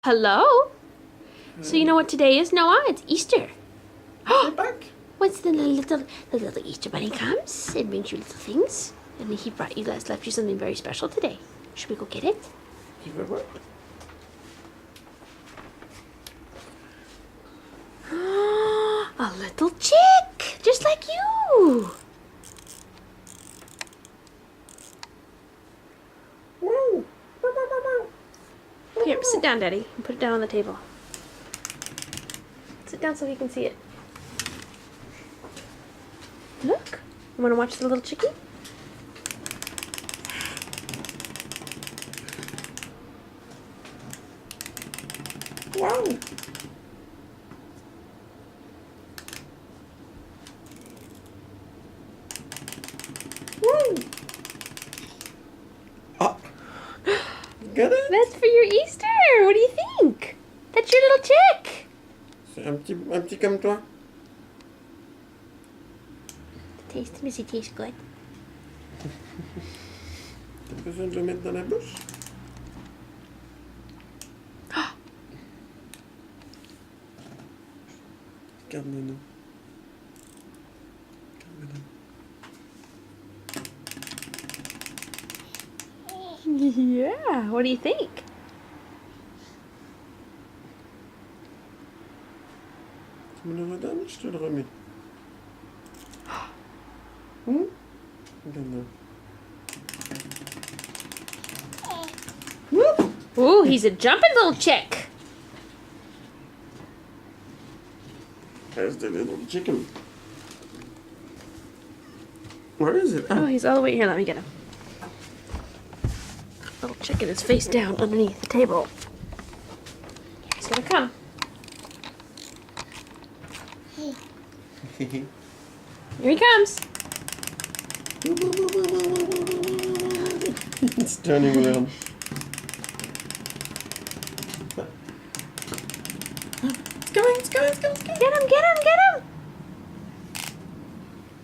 Hello? So you know what today is, Noah? It's Easter. Get back. What's the little Easter bunny comes and brings you little things. And he brought you, left you something very special today. Should we go get it? Give it what? A little chick, just like you. Whoa. Here, sit down, Daddy, and put it down on the table. Sit down so he can see it. Look. You want to watch the little chickie? Wow. Whoa. Ah. Get it? That's for your Easter. What do you think? That's your little chick. C'est un petit comme toi. Taste, Missy, tastes good. T'as besoin de le mettre dans la bouche? Regarde Nono. Yeah, what do you think? Tu me le redonnes? Je te le remets. Regarde là. Ooh, he's a jumping little chick. There's the little chicken. Where is it? Oh, he's all the way here. Let me get him. Little chicken is face down underneath the table. He's gonna come. Here he comes. It's turning around. It's coming, it's coming, it's coming, it's coming. Get him, get him, get him!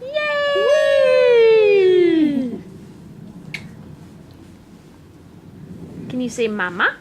Yay! Can you say mama?